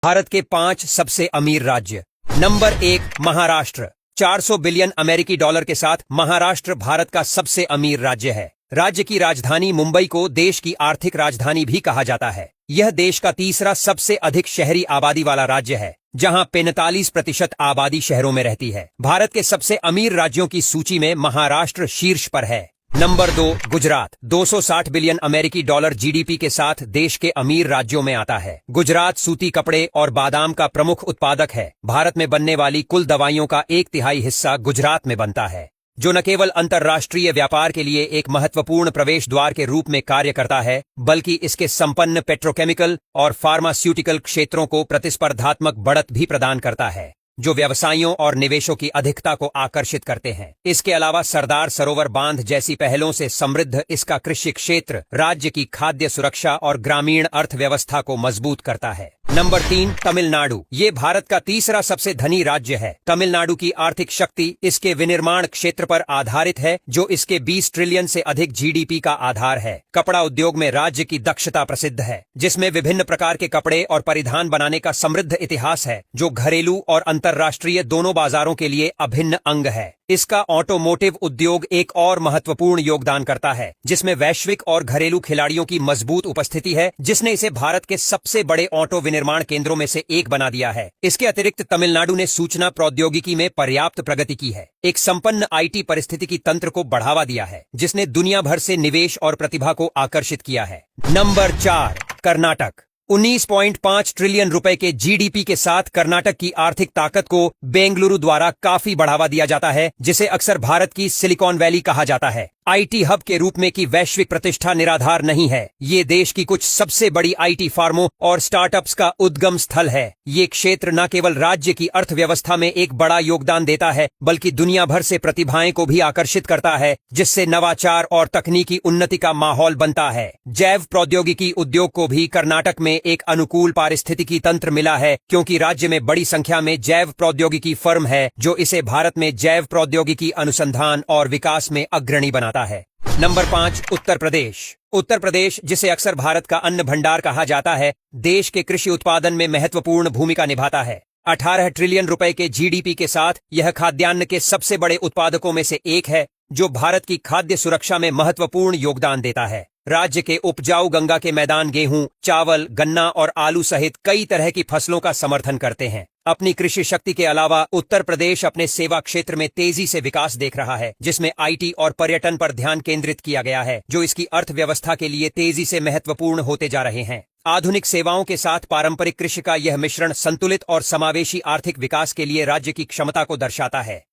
भारत के 5 सबसे अमीर राज्य। नंबर 1 महाराष्ट्र। 400 बिलियन अमेरिकी डॉलर के साथ महाराष्ट्र भारत का सबसे अमीर राज्य है। राज्य की राजधानी मुंबई को देश की आर्थिक राजधानी भी कहा जाता है। यह देश का तीसरा सबसे अधिक शहरी आबादी वाला राज्य है, जहां 45% आबादी शहरों में रहती है। भारत के सबसे अमीर राज्यों की सूची में महाराष्ट्र शीर्ष पर है। नंबर 2 गुजरात। 260 बिलियन अमेरिकी डॉलर जीडीपी के साथ देश के अमीर राज्यों में आता है। गुजरात सूती कपड़े और बादाम का प्रमुख उत्पादक है। भारत में बनने वाली कुल दवाइयों का 1/3 हिस्सा गुजरात में बनता है, जो न केवल अंतर्राष्ट्रीय व्यापार के लिए एक महत्वपूर्ण प्रवेश द्वार के रूप में कार्य करता है, बल्कि इसके संपन्न पेट्रोकेमिकल और फार्मास्यूटिकल क्षेत्रों को प्रतिस्पर्धात्मक बढ़त भी प्रदान करता है, जो व्यवसायियों और निवेशों की अधिकता को आकर्षित करते हैं। इसके अलावा सरदार सरोवर बांध जैसी पहलों से समृद्ध इसका कृषि क्षेत्र राज्य की खाद्य सुरक्षा और ग्रामीण अर्थव्यवस्था को मजबूत करता है। नंबर 3 तमिलनाडु। ये भारत का तीसरा सबसे धनी राज्य है। तमिलनाडु की आर्थिक शक्ति इसके विनिर्माण क्षेत्र पर आधारित है, जो इसके 20 ट्रिलियन से अधिक जीडीपी का आधार है। कपड़ा उद्योग में राज्य की दक्षता प्रसिद्ध है, जिसमें विभिन्न प्रकार के कपड़े और परिधान बनाने का समृद्ध इतिहास है, जो घरेलू और अंतर्राष्ट्रीय दोनों बाजारों के लिए अभिन्न अंग है। इसका ऑटोमोटिव उद्योग एक और महत्वपूर्ण योगदान करता है, जिसमें वैश्विक और घरेलू खिलाड़ियों की मजबूत उपस्थिति है, जिसने इसे भारत के सबसे बड़े ऑटो विनिर्माण केंद्रों में से एक बना दिया है। इसके अतिरिक्त तमिलनाडु ने सूचना प्रौद्योगिकी में पर्याप्त प्रगति की है, एक संपन्न आईटी परिस्थितिकी तंत्र को बढ़ावा दिया है, जिसने दुनिया भर से निवेश और प्रतिभा को आकर्षित किया है। नंबर 4 कर्नाटक। 19.5 ट्रिलियन रुपए के जीडीपी के साथ कर्नाटक की आर्थिक ताकत को बेंगलुरु द्वारा काफी बढ़ावा दिया जाता है, जिसे अक्सर भारत की सिलिकॉन वैली कहा जाता है। आईटी हब के रूप में की वैश्विक प्रतिष्ठा निराधार नहीं है। ये देश की कुछ सबसे बड़ी आईटी फार्मों और स्टार्टअप्स का उद्गम स्थल है। ये क्षेत्र न केवल राज्य की अर्थव्यवस्था में एक बड़ा योगदान देता है, बल्कि दुनिया भर से प्रतिभाएं को भी आकर्षित करता है, जिससे नवाचार और तकनीकी उन्नति का माहौल बनता है। जैव प्रौद्योगिकी उद्योग को भी कर्नाटक में एक अनुकूल पारिस्थितिकी तंत्र मिला है, क्योंकि राज्य में बड़ी संख्या में जैव प्रौद्योगिकी फर्म है, जो इसे भारत में जैव प्रौद्योगिकी अनुसंधान और विकास में अग्रणी बनाता है। नंबर 5 उत्तर प्रदेश। उत्तर प्रदेश, जिसे अक्सर भारत का अन्न भंडार कहा जाता है, देश के कृषि उत्पादन में महत्वपूर्ण भूमिका निभाता है। 18 ट्रिलियन रुपए के जीडीपी के साथ यह खाद्यान्न के सबसे बड़े उत्पादकों में से एक है, जो भारत की खाद्य सुरक्षा में महत्वपूर्ण योगदान देता है। राज्य के उपजाऊ गंगा के मैदान गेहूं, चावल, गन्ना और आलू सहित कई तरह की फसलों का समर्थन करते हैं। अपनी कृषि शक्ति के अलावा उत्तर प्रदेश अपने सेवा क्षेत्र में तेजी से विकास देख रहा है, जिसमें आईटी और पर्यटन पर ध्यान केंद्रित किया गया है, जो इसकी अर्थव्यवस्था के लिए तेजी से महत्वपूर्ण होते जा रहे हैं। आधुनिक सेवाओं के साथ पारंपरिक कृषि का यह मिश्रण संतुलित और समावेशी आर्थिक विकास के लिए राज्य की क्षमता को दर्शाता है।